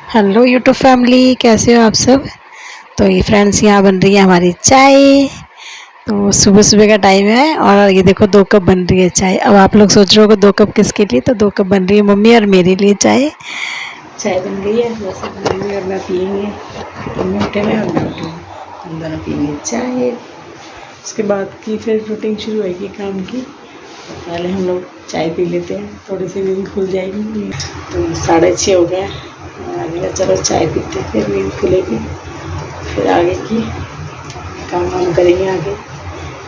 Hello YouTube family, कैसे हो आप सब। तो ये फ्रेंड्स, यहाँ बन रही है हमारी चाय। तो सुबह सुबह का टाइम है और ये देखो 2 कप बन रही है चाय। अब आप लोग सोच रहे हो कि 2 कप किसके लिए, तो 2 कप बन रही है मम्मी और मेरे लिए चाय। चाय बन गई है, बस अब मम्मी और मैं पियेंगे। मम्मी उठे हुए और मैं उठी हूँ, हम दोनों पियेंगे चाय। उसके बाद की फिर रूटीन शुरू होगी काम की। पहले हम लोग चाय पी लेते हैं, थोड़ी सी नींद खुल जाएगी। तो 6:30 हो गए। मैंने चलो चाय पीते हैं, फिर नींद खुलेगी, फिर आगे की काम वाम करेंगे। आगे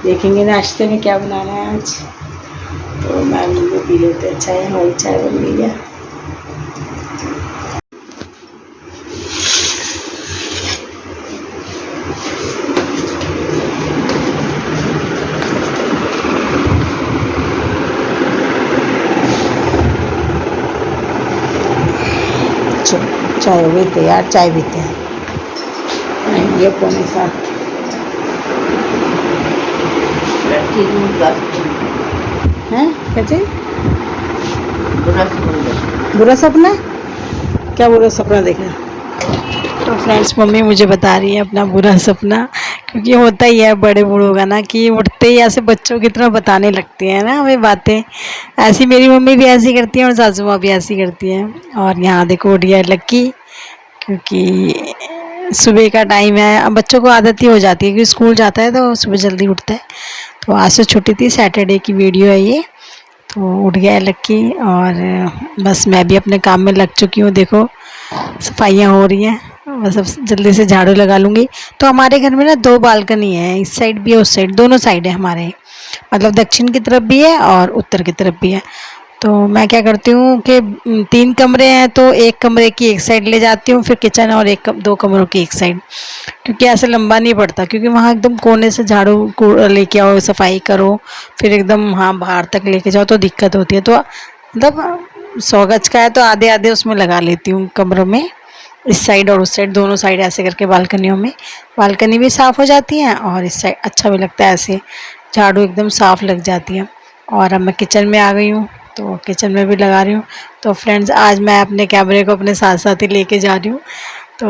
देखेंगे नाश्ते में क्या बनाना है आज। तो मैम लोग पी लेते हैं चाय, हमारी चाय बन गई है। चलो चाय हो गई तैयार, चाय पीते हैं। ये 6:45। हैं कैसे? बुरा सपना? क्या बुरा सपना देखा? तो फ्रेंड्स, मम्मी मुझे बता रही है अपना बुरा सपना, क्योंकि होता ही है बड़े बूढ़ों का ना, कि उठते ही ऐसे बच्चों की तरह बताने लगती हैं ना हमें बातें। ऐसी मेरी मम्मी भी ऐसी करती हैं और सासू माँ भी ऐसी करती हैं। और यहाँ देखो उठ गया लक्की, क्योंकि सुबह का टाइम है। अब बच्चों को आदत ही हो जाती है कि स्कूल जाता है तो सुबह जल्दी उठता है। तो आज से छुट्टी थी, सैटरडे की वीडियो है ये। तो उठ गया है लक्की और बस मैं भी अपने काम में लग चुकी हूँ। देखो सफाइयाँ हो रही हैं, बस अब जल्दी से झाड़ू लगा लूँगी। तो हमारे घर में ना 2 बालकनी है, इस साइड भी है उस साइड, दोनों साइड है हमारे। मतलब दक्षिण की तरफ भी है और उत्तर की तरफ भी है। तो मैं क्या करती हूँ कि 3 कमरे हैं तो एक कमरे की एक साइड ले जाती हूँ, फिर किचन और 2 कमरों की एक साइड, क्योंकि ऐसे लंबा नहीं पड़ता। क्योंकि वहाँ एकदम कोने से झाड़ू लेके आओ, सफाई करो, फिर एकदम हाँ बाहर तक लेके जाओ तो दिक्कत होती है। तो मतलब 100 गज का है तो आधे आधे उसमें लगा लेती हूँ कमरों में, इस साइड और उस साइड, दोनों साइड ऐसे करके बालकनियों में। बालकनी भी साफ़ हो जाती है और इस साइड अच्छा भी लगता है, ऐसे झाड़ू एकदम साफ़ लग जाती है। और अब मैं किचन में आ गई हूँ, तो किचन में भी लगा रही हूँ। तो फ्रेंड्स, आज मैं अपने कैमरे को अपने साथ साथ ही लेके जा रही हूँ। तो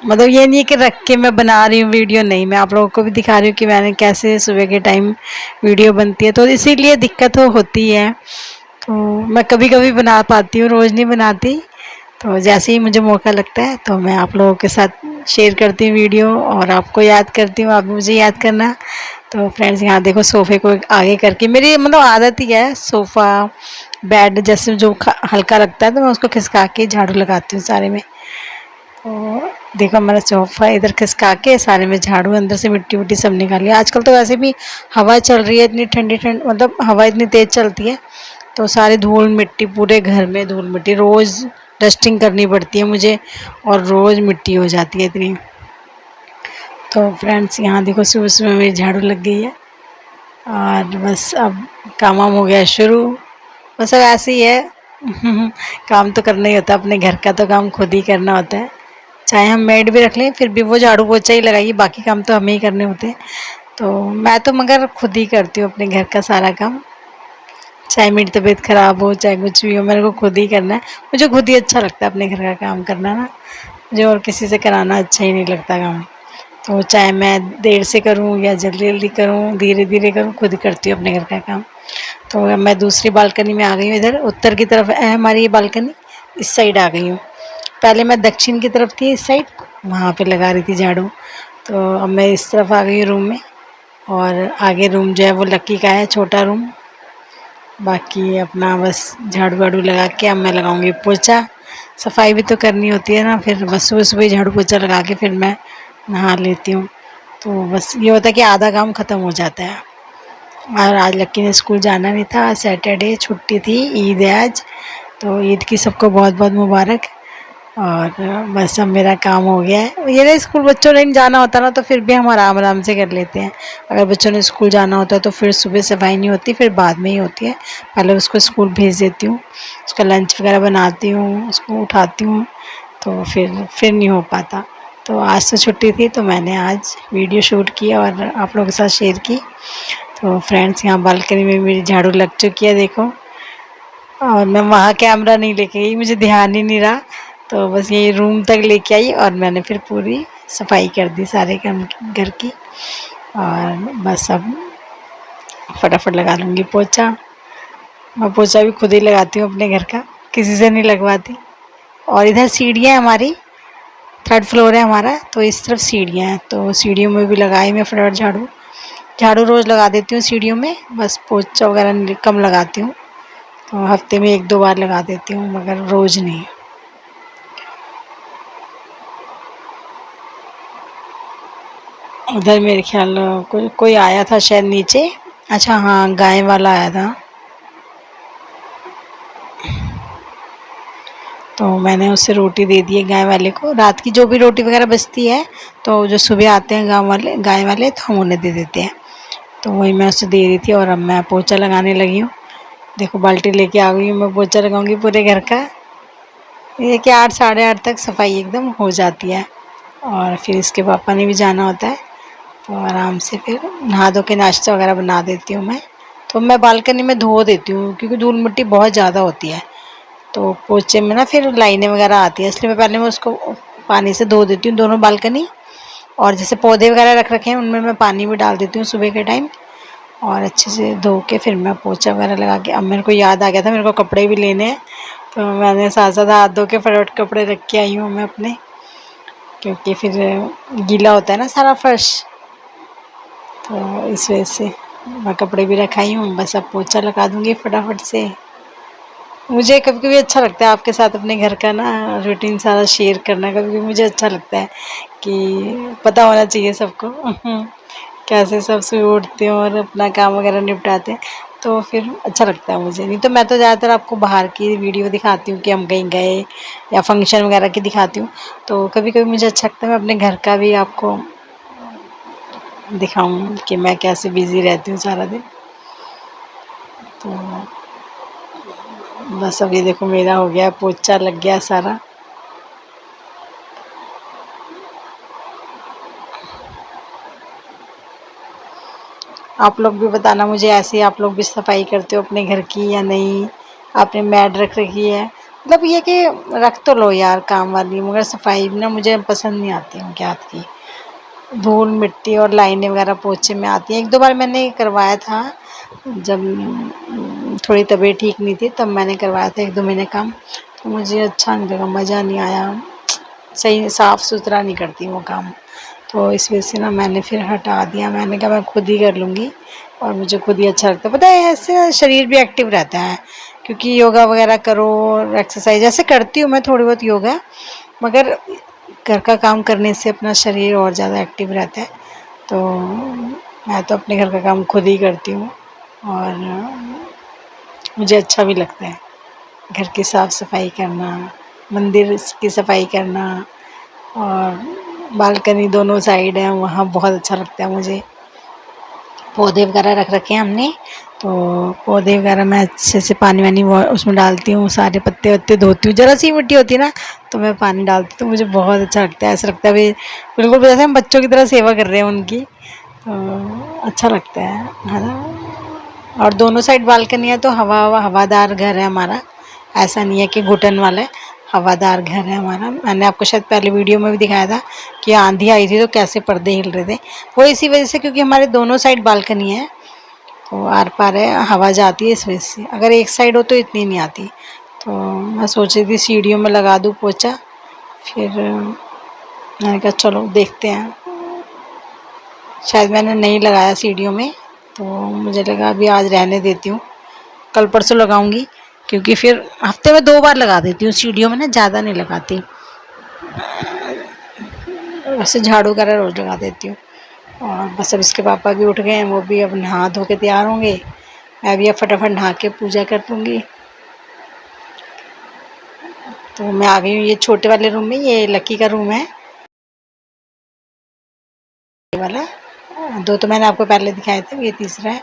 मतलब ये नहीं है कि रख के मैं बना रही हूँ वीडियो, नहीं, मैं आप लोगों को भी दिखा रही हूँ कि मैंने कैसे सुबह के टाइम वीडियो बनती है। तो इसीलिए दिक्कत होती है। तो मैं कभी कभी बना पाती हूँ, रोज़ नहीं बनाती। तो जैसे ही मुझे मौका लगता है तो मैं आप लोगों के साथ शेयर करती हूँ वीडियो, और आपको याद करती हूँ, आप भी मुझे याद करना। तो फ्रेंड्स, यहाँ देखो सोफ़े को आगे करके, मेरी मतलब आदत ही है सोफ़ा बेड जैसे जो हल्का लगता है तो मैं उसको खिसका के झाड़ू लगाती हूँ सारे में। तो देखो मेरा सोफ़ा इधर खिसका के सारे में झाड़ू, अंदर से मिट्टी विट्टी सब निकाली। आजकल तो वैसे भी हवा चल रही है इतनी ठंडी ठंड, मतलब हवा इतनी तेज़ चलती है, तो सारी धूल मिट्टी पूरे घर में, धूल मिट्टी रोज़ डस्टिंग करनी पड़ती है मुझे, और रोज़ मिट्टी हो जाती है इतनी। तो फ्रेंड्स, यहाँ देखो सुबह सुबह मेरी झाड़ू लग गई है और बस अब काम वाम हो गया शुरू। बस अब ऐसे ही है काम तो करना ही होता है, अपने घर का तो काम खुद ही करना होता है। चाहे हम मेड भी रख लें फिर भी वो झाड़ू पोछा ही लगाइए, बाकी काम तो हमें ही करने होते हैं। तो मैं तो मगर खुद ही करती हूँ अपने घर का सारा काम, चाहे मेरी तबीयत ख़राब हो चाहे कुछ भी हो, मेरे को खुद ही करना है। मुझे खुद ही अच्छा लगता है अपने घर का काम करना ना, मुझे और किसी से कराना अच्छा ही नहीं लगता काम। तो चाहे मैं देर से करूं या जल्दी जल्दी करूं, धीरे धीरे करूं, खुद करती हूँ अपने घर का काम। तो अब मैं दूसरी बालकनी में आ गई हूँ, इधर उत्तर की तरफ है हमारी ये बालकनी, इस साइड आ गई हूँ। पहले मैं दक्षिण की तरफ थी, इस साइड वहाँ पे लगा रही थी झाड़ू। तो अब मैं इस तरफ आ गई रूम में, और आगे रूम जो है वो लक्की का है, छोटा रूम। बाकी अपना बस झाड़ू वाड़ू लगा के अब मैं लगाऊंगी पोछा। सफाई भी तो करनी होती है ना, फिर बस सुबह सुबह झाड़ू पोछा लगा के फिर मैं नहा लेती हूँ। तो बस ये होता है कि आधा काम ख़त्म हो जाता है। और आज लक्की ने स्कूल जाना नहीं था, सैटरडे छुट्टी थी, ईद है आज। तो ईद की सबको बहुत बहुत मुबारक। और बस अब मेरा काम हो गया है। ये ना स्कूल बच्चों ने जाना होता ना तो फिर भी हम आराम आराम से कर लेते हैं। अगर बच्चों ने स्कूल जाना होता है तो फिर सुबह सफाई नहीं होती, फिर बाद में ही होती है। पहले उसको स्कूल भेज देती हूँ, उसका लंच वगैरह बनाती हूँ, उसको उठाती हूँ, तो फिर नहीं हो पाता। तो आज तो छुट्टी थी तो मैंने आज वीडियो शूट किया और आप लोगों के साथ शेयर की। तो फ्रेंड्स, यहाँ बालकनी में मेरी झाड़ू लग चुकी है देखो। और मैं वहाँ कैमरा नहीं लेके गई, मुझे ध्यान ही नहीं रहा। तो बस ये रूम तक लेके आई और मैंने फिर पूरी सफाई कर दी सारे घर की। और बस अब फटाफट लगा लूँगी पोछा। मैं पोछा भी खुद ही लगाती हूँ अपने घर का, किसी से नहीं लगवाती। और इधर सीढ़ियाँ है हमारी, 3rd फ्लोर है हमारा, तो इस तरफ सीढ़ियाँ हैं, तो सीढ़ियों में भी लगाई मैं फटाफट झाड़ू। झाड़ू रोज़ लगा देती हूँ सीढ़ियों में, बस पोछा वगैरह कम लगाती हूँ, तो हफ्ते में 1-2 बार लगा देती हूँ, मगर रोज़ नहीं। उधर मेरे ख्याल कोई आया था शायद नीचे। अच्छा हाँ, गाय वाला आया था, तो मैंने उससे रोटी दे दी है गाय वाले को। रात की जो भी रोटी वगैरह बचती है तो जो सुबह आते हैं गाय वाले तो हम उन्हें दे देते हैं, तो वही मैं उसे दे रही थी। और अब मैं पोछा लगाने लगी हूँ। देखो बाल्टी लेके आ गई हूँ, मैं पोछा लगाऊंगी पूरे घर का। ये कि 8 साढ़े 8 तक सफाई एकदम हो जाती है। और फिर इसके पापा ने भी जाना होता है, तो आराम से फिर नहा धो के नाश्ता वगैरह बना देती हूँ मैं। तो मैं बालकनी में धो देती हूँ क्योंकि धूल मिट्टी बहुत ज़्यादा होती है, तो पोछे में ना फिर लाइनें वगैरह आती हैं, इसलिए मैं पहले मैं उसको पानी से धो देती हूँ दोनों बालकनी। और जैसे पौधे वगैरह रख रखे हैं उनमें मैं पानी भी डाल देती हूँ सुबह के टाइम, और अच्छे से धो के फिर मैं पोछा वगैरह लगा के। अब मेरे को याद आ गया था मेरे को कपड़े भी लेने हैं, तो मैंने साथ साथ हाथ धो के फटाफट कपड़े रख के आई हूँ मैं अपने, क्योंकि फिर गीला होता है ना सारा फर्श, तो इस वजह से मैं कपड़े भी रखाई हूँ। बस अब पोछा लगा दूँगी फटाफट से। मुझे कभी कभी अच्छा लगता है आपके साथ अपने घर का ना रूटीन सारा शेयर करना, कभी कभी मुझे अच्छा लगता है कि पता होना चाहिए सबको कैसे सब सुबह उठते हैं और अपना काम वगैरह निपटाते हैं, तो फिर अच्छा लगता है मुझे। नहीं तो मैं तो ज़्यादातर आपको बाहर की वीडियो दिखाती हूँ कि हम कहीं गए या फंक्शन वगैरह की दिखाती हूँ, तो कभी कभी मुझे अच्छा लगता है मैं अपने घर का भी आपको दिखाऊँ कि मैं कैसे बिज़ी रहती हूँ सारा दिन। तो बस अब ये देखो मेरा हो गया, पोछा लग गया सारा। आप लोग भी बताना मुझे, ऐसे आप लोग भी सफाई करते हो अपने घर की या नहीं? आपने मैड रख रखी है? मतलब ये कि रख तो लो यार काम वाली, मगर सफाई भी ना मुझे पसंद नहीं आती उनके हाथ की। धूल मिट्टी और लाइनें वगैरह पोछे में आती हैं। 1-2 बार मैंने करवाया था, जब थोड़ी तबीयत ठीक नहीं थी तब मैंने करवाया था 1-2 महीने काम, तो मुझे अच्छा नहीं लगा, मज़ा नहीं आया, सही साफ़ सुथरा नहीं करती वो काम। तो इस वजह से ना मैंने फिर हटा दिया, मैंने कहा मैं खुद ही कर लूँगी, और मुझे खुद ही अच्छा लगता है। पता है ऐसे ना शरीर भी एक्टिव रहता है, क्योंकि योगा वगैरह करो और एक्सरसाइज ऐसे करती हूँ मैं थोड़ी बहुत योगा, मगर घर का काम करने से अपना शरीर और ज़्यादा एक्टिव रहता है। तो मैं तो अपने घर का काम खुद ही करती हूँ, और मुझे अच्छा भी लगता है घर की साफ़ सफाई करना, मंदिर की सफाई करना, और बालकनी दोनों साइड है वहाँ बहुत अच्छा लगता है मुझे। पौधे वगैरह रख रखे हैं हमने, तो पौधे वगैरह मैं अच्छे से पानी वानी उसमें डालती हूँ, सारे पत्ते वत्ते धोती हूँ। ज़रा सी मिट्टी होती है ना तो मैं पानी डालती हूँ, तो मुझे बहुत अच्छा लगता है। ऐसा लगता है भाई बिल्कुल जैसे हम बच्चों की तरह सेवा कर रहे हैं उनकी, तो अच्छा लगता है ना। और दोनों साइड बालकनी है, तो हवादार घर है हमारा, ऐसा नहीं है कि घुटन वाला है, हवादार घर है हमारा। मैंने आपको शायद पहले वीडियो में भी दिखाया था कि आंधी आई थी तो कैसे पर्दे हिल रहे थे, वो इसी वजह से क्योंकि हमारे दोनों साइड बालकनी है, तो आर पार है, हवा जाती है इस वजह से। अगर एक साइड हो तो इतनी नहीं आती। तो मैं सोच रही थी सीढ़ियों में लगा दूँ पोछा, फिर मैंने कहा चलो देखते हैं, शायद मैंने नहीं लगाया सीढ़ियों में, तो मुझे लगा अभी आज रहने देती हूँ, कल परसों लगाऊंगी, क्योंकि फिर हफ्ते में 2 बार लगा देती हूँ सीढ़ियों में ना, ज़्यादा नहीं लगाती। वैसे झाड़ू वगैरह रोज़ लगा देती हूँ। और बस अब इसके पापा भी उठ गए हैं, वो भी अब नहा धो के तैयार होंगे, मैं भी अब फटाफट नहा के पूजा कर लूँगी। तो मैं आ गई हूँ ये छोटे वाले रूम में, ये लकी का रूम है ये वाला, 2 तो मैंने आपको पहले दिखाए थे, ये तीसरा है।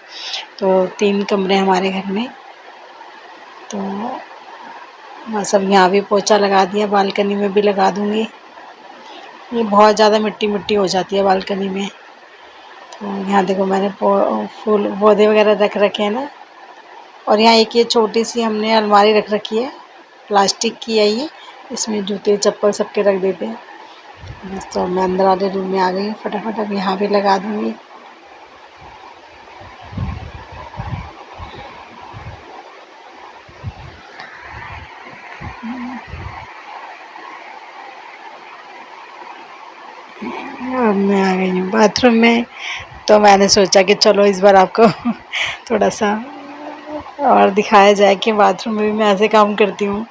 तो 3 कमरे हैं हमारे घर में। तो बस अब यहाँ भी पोछा लगा दिया, बालकनी में भी लगा दूँगी। ये बहुत ज़्यादा मिट्टी मिट्टी हो जाती है बालकनी में। तो यहाँ देखो मैंने फूल पौधे वगैरह रख रखे हैं ना। और यहाँ एक ये छोटी सी हमने अलमारी रख रखी है, प्लास्टिक की है ये, इसमें जूते चप्पल सबके रख देते हैं। बस तो मैं अंदर वाले रूम में आ गई हूँ, फटाफट अब यहाँ भी लगा दूँगी। अब मैं आ गई हूँ बाथरूम में, तो मैंने सोचा कि चलो इस बार आपको थोड़ा सा और दिखाया जाए कि बाथरूम में भी मैं ऐसे काम करती हूँ।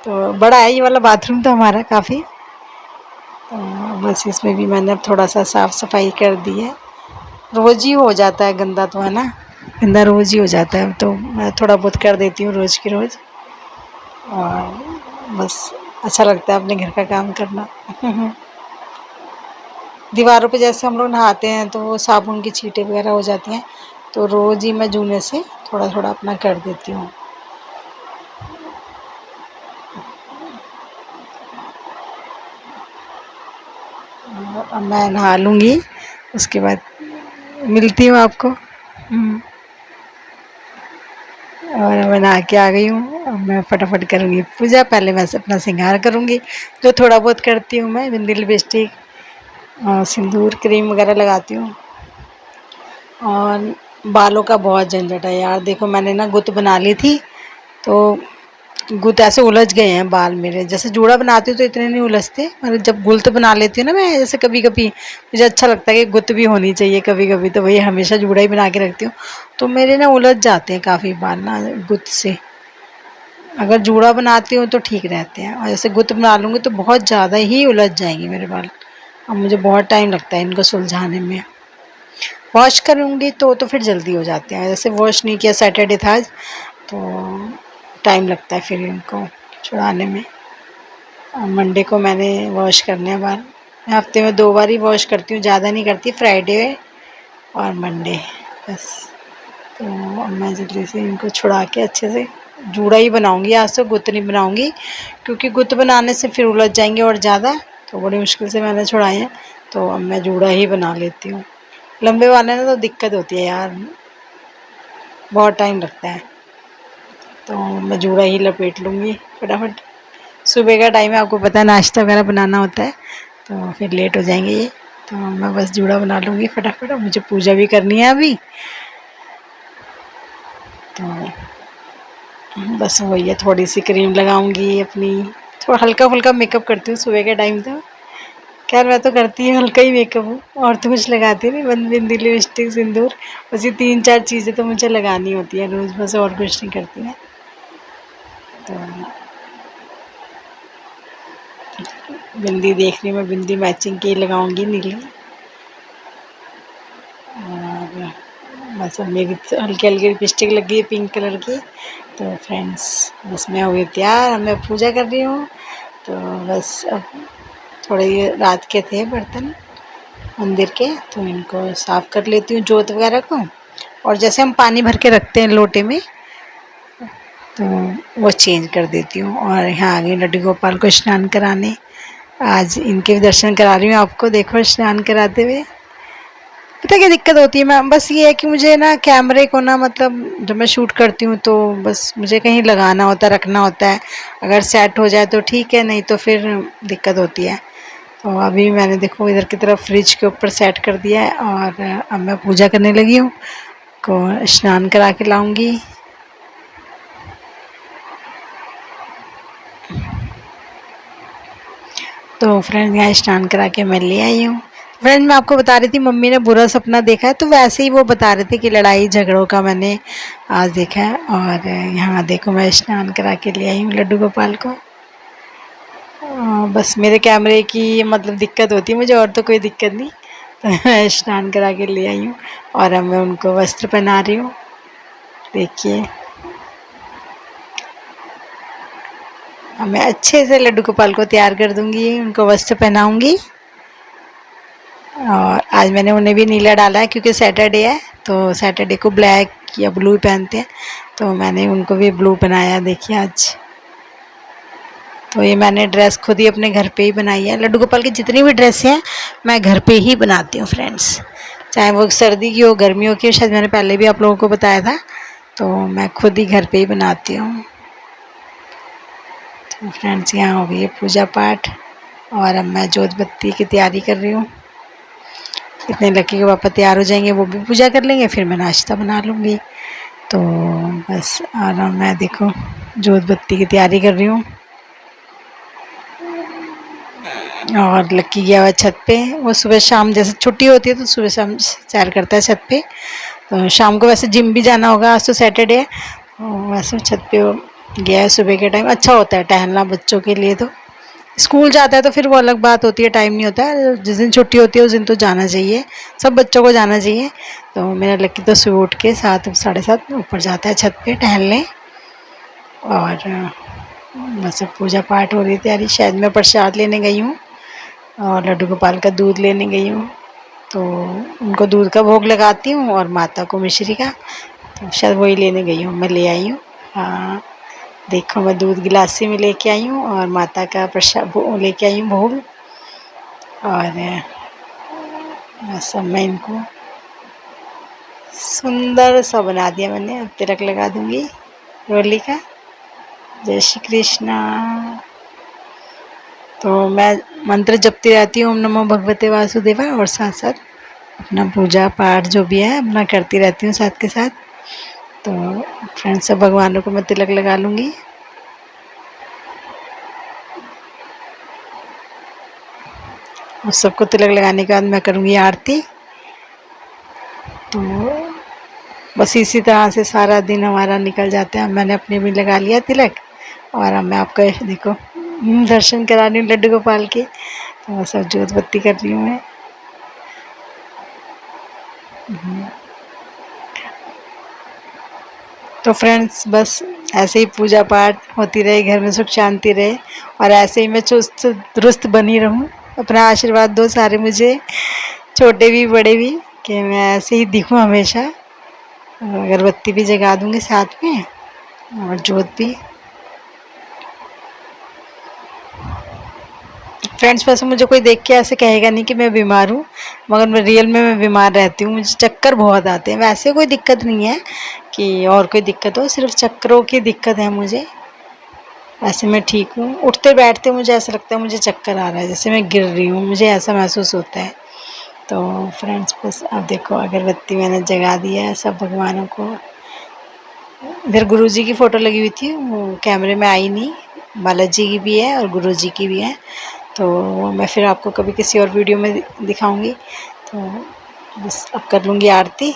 तो बड़ा है ये वाला बाथरूम तो हमारा काफ़ी, तो बस इसमें भी मैंने अब थोड़ा सा साफ़ सफाई कर दी है। रोज़ ही हो जाता है गंदा, तो है ना, गंदा रोज़ ही हो जाता है, तो मैं थोड़ा बहुत कर देती हूँ रोज़ की रोज़। और बस अच्छा लगता है अपने घर का काम करना। दीवारों पे जैसे हम लोग नहाते हैं तो वो साबुन की छींटे वगैरह हो जाती हैं, तो रोज़ ही मैं जूने से थोड़ा थोड़ा अपना कर देती हूँ। अब मैं नहा लूँगी, उसके बाद मिलती हूँ आपको। और मैं नहा के आ गई हूँ, अब मैं फटाफट करूँगी पूजा। पहले मैं अपना श्रृंगार करूँगी, जो थोड़ा बहुत करती हूँ मैं, बिंदी लिपस्टिक और सिंदूर क्रीम वगैरह लगाती हूँ। और बालों का बहुत झंझट है यार, देखो मैंने ना गुत बना ली थी, तो गुत ऐसे उलझ गए हैं बाल मेरे। जैसे जूड़ा बनाती हूँ तो इतने नहीं उलझते, पर जब गुल्त बना लेती हूँ ना मैं, जैसे कभी कभी मुझे अच्छा लगता है कि गुत भी होनी चाहिए कभी कभी, तो वही हमेशा जूड़ा ही बना के रखती हूँ, तो मेरे ना उलझ जाते हैं काफ़ी बाल ना गुत से। अगर जूड़ा बनाती हूँ तो ठीक रहते हैं, और जैसे गुत बना लूँगी तो बहुत ज़्यादा ही उलझ जाएंगे मेरे बाल। अब मुझे बहुत टाइम लगता है इनको सुलझाने में। वॉश करूँगी तो फिर जल्दी हो जाते हैं, जैसे वॉश नहीं किया, सैटरडे था आज, तो टाइम लगता है फिर इनको छुड़ाने में। और मंडे को मैंने वॉश करने हैं बाल। मैं हफ्ते में 2 बार ही वॉश करती हूँ, ज़्यादा नहीं करती, फ्राइडे और मंडे बस। तो अब मैं जल्दी से इनको छुड़ा के अच्छे से जूड़ा ही बनाऊंगी आज, तो गुत्त नहीं बनाऊंगी, क्योंकि गुत्त बनाने से फिर उलझ जाएंगे और ज़्यादा, तो बड़ी मुश्किल से मैंने छुड़ाए हैं। तो अब मैं जूड़ा ही बना लेती हूँ। लंबे वाले ना तो दिक्कत होती है यार, बहुत टाइम लगता है, तो मैं जूड़ा ही लपेट लूँगी फटाफट। सुबह का टाइम है, आपको पता है नाश्ता वगैरह बनाना होता है, तो फिर लेट हो जाएंगे ये, तो मैं बस जूड़ा बना लूँगी फटाफट। और मुझे पूजा भी करनी है अभी, तो बस वही है, थोड़ी सी क्रीम लगाऊंगी अपनी, थोड़ा हल्का फुल्का मेकअप करती हूँ सुबह के टाइम तो। खैर मैं तो करती हूँ हल्का ही मेकअप हूँ, और तो कुछ लगाती नहीं, बस बिंदी लिपस्टिक सिंदूर, बस ये 3-4 चीज़ें तो मुझे लगानी होती है रोज़, बस और कुछ नहीं करती मैं। तो बिंदी देख रही हूँ मैं, बिंदी मैचिंग की लगाऊंगी नीली। और बस अब मेरी हल्की हल्की लिपस्टिक लगी है पिंक कलर की। तो फ्रेंड्स बस मैं हुई तैयार, अब मैं पूजा कर रही हूँ। तो बस अब थोड़े ये रात के थे बर्तन मंदिर के, तो इनको साफ़ कर लेती हूँ, जोत वगैरह को। और जैसे हम पानी भर के रखते हैं लोटे में, तो वो चेंज कर देती हूँ। और यहाँ आ गई लड्डू गोपाल को स्नान कराने, आज इनके भी दर्शन करा रही हूँ आपको, देखो स्नान कराते हुए। पता क्या दिक्कत होती है, मैं बस ये है कि मुझे ना कैमरे को ना, मतलब जब मैं शूट करती हूँ तो बस मुझे कहीं लगाना होता है, रखना होता है। अगर सेट हो जाए तो ठीक है, नहीं तो फिर दिक्कत होती है। तो अभी मैंने देखो इधर की तरफ फ्रिज के ऊपर सेट कर दिया है, और अब मैं पूजा करने लगी हूँ, को स्नान करा के लाऊंगी। तो फ्रेंड यहाँ स्नान करा के मैं ले आई हूँ। फ्रेंड मैं आपको बता रही थी मम्मी ने बुरा सपना देखा है, तो वैसे ही वो बता रहे थे कि लड़ाई झगड़ों का मैंने आज देखा है। और यहाँ देखो मैं स्नान करा के ले आई हूँ लड्डू गोपाल को। बस मेरे कैमरे की मतलब दिक्कत होती है मुझे, और तो कोई दिक्कत नहीं। तो मैं स्नान करा के ले आई हूँ, और अब मैं उनको वस्त्र पहना रही हूँ, देखिए। अब मैं अच्छे से लड्डू गोपाल को तैयार कर दूँगी, उनको वस्त्र पहनाऊँगी। और आज मैंने उन्हें भी नीला डाला है, क्योंकि सैटरडे है, तो सैटरडे को ब्लैक या ब्लू ही पहनते हैं, तो मैंने उनको भी ब्लू बनाया, देखिए आज। तो ये मैंने ड्रेस खुद ही अपने घर पे ही बनाई है। लड्डू गोपाल की जितनी भी ड्रेसें हैं मैं घर पे ही बनाती हूँ फ्रेंड्स, चाहे वो सर्दी की हो, गर्मियों की हो, शायद मैंने पहले भी आप लोगों को बताया था। तो मैं खुद ही घर पे ही बनाती हूँ। तो फ्रेंड्स यहाँ हो गई है पूजा पाठ और अब मैं जोत बत्ती की तैयारी कर रही हूँ। इतने लकी के पापा तैयार हो जाएंगे, वो भी पूजा कर लेंगे, फिर मैं नाश्ता बना लूँगी। तो बस और मैं देखो जोत बत्ती की तैयारी कर रही हूँ। और लक्की गया हुआ छत पे, वो सुबह शाम जैसे छुट्टी होती है तो सुबह शाम सैर करता है छत पे। तो शाम को वैसे जिम भी जाना होगा, आज तो सैटरडे है, तो वैसे छत पे वो गया है सुबह के टाइम। अच्छा होता है टहलना बच्चों के लिए। तो स्कूल जाता है तो फिर वो अलग बात होती है, टाइम नहीं होता है। जिस दिन छुट्टी होती है उस दिन तो जाना चाहिए, सब बच्चों को जाना चाहिए। तो मेरा लक्की तो सुबह उठ के 7 साढ़े 7 ऊपर जाता है छत पे टहलने। और बस अब पूजा पाठ हो रही तैयारी। शायद मैं प्रसाद लेने गई हूँ और लड्डू गोपाल का दूध लेने गई हूँ, तो उनको दूध का भोग लगाती हूँ और माता को मिश्री का, तो शायद वही लेने गई हूँ, मैं ले आई हूँ। हाँ देखो मैं दूध गिलासी में लेके आई हूँ और माता का प्रसाद लेके आई हूँ भोग। और बस अब मैं इनको सुंदर सा बना दिया मैंने। अब तिलक लगा दूँगी रोली का। जय श्री कृष्णा। तो मैं मंत्र जपती रहती हूँ, ओम नमो भगवते वासुदेवाय, और साथ साथ अपना पूजा पाठ जो भी है अपना करती रहती हूँ साथ के साथ। तो फ्रेंड्स सब भगवानों को मैं तिलक लगा लूँगी। और सबको तिलक लगाने के बाद मैं करूँगी आरती। तो बस इसी तरह से सारा दिन हमारा निकल जाता है। मैंने अपने भी लगा लिया तिलक और अब मैं आपको देखो दर्शन करा रही हूँ लड्डू गोपाल के। तो बस अब जोत बत्ती कर रही हूँ मैं। तो फ्रेंड्स बस ऐसे ही पूजा पाठ होती रहे, घर में सुख शांति रहे और ऐसे ही मैं चुस्त दुरुस्त बनी रहूं। अपना आशीर्वाद दो सारे मुझे, छोटे भी बड़े भी, कि मैं ऐसे ही दिखूं हमेशा। अगरबत्ती भी जगा दूंगी साथ में और जोत भी। फ्रेंड्स वैसे मुझे कोई देख के ऐसे कहेगा नहीं कि मैं बीमार हूँ, मगर मैं रियल में मैं बीमार रहती हूँ। मुझे चक्कर बहुत आते हैं। वैसे कोई दिक्कत नहीं है कि और कोई दिक्कत हो, सिर्फ चक्करों की दिक्कत है मुझे। वैसे मैं ठीक हूँ। उठते बैठते मुझे ऐसा लगता है मुझे चक्कर आ रहा है, जैसे मैं गिर रही हूँ, मुझे ऐसा महसूस होता है। तो फ्रेंड्स बस अब देखो अगरबत्ती मैंने जगा दिया है सब भगवानों को। इधर गुरुजी की फ़ोटो लगी हुई थी, वो कैमरे में आई नहीं। बालाजी की भी है और गुरुजी की भी है, तो मैं फिर आपको कभी किसी और वीडियो में दिखाऊंगी। तो बस अब कर लूँगी आरती।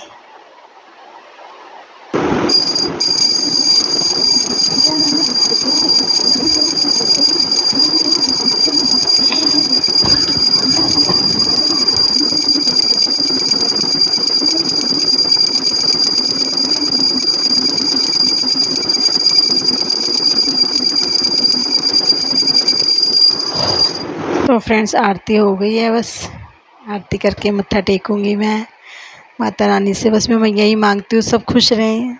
तो फ्रेंड्स आरती हो गई है, बस आरती करके मत्था टेकूंगी मैं माता रानी से। बस मैं यही मांगती हूँ सब खुश रहें,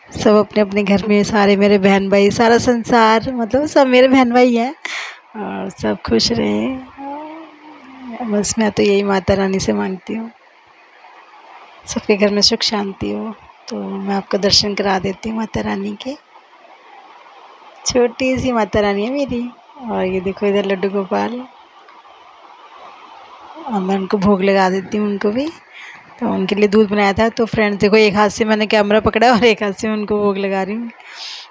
सब अपने अपने घर में, सारे मेरे बहन भाई, सारा संसार, मतलब सब मेरे बहन भाई हैं और सब खुश रहें। बस मैं तो यही माता रानी से मांगती हूँ, सबके घर में सुख शांति हो। तो मैं आपको दर्शन करा देती हूँ माता रानी के। छोटी सी माता रानी है मेरी। और ये देखो इधर लड्डू गोपाल, और मैं उनको भोग लगा देती हूँ उनको भी। तो उनके लिए दूध बनाया था। तो फ्रेंड्स देखो एक हाथ से मैंने कैमरा पकड़ा और एक हाथ से उनको भोग लगा रही हूँ।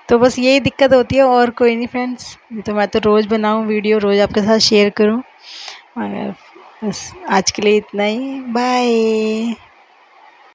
तो बस यही दिक्कत होती है और कोई नहीं फ्रेंड्स। तो मैं तो रोज़ बनाऊँ वीडियो, रोज़ आपके साथ शेयर करूँ, मगर बस आज के लिए इतना ही। बाय।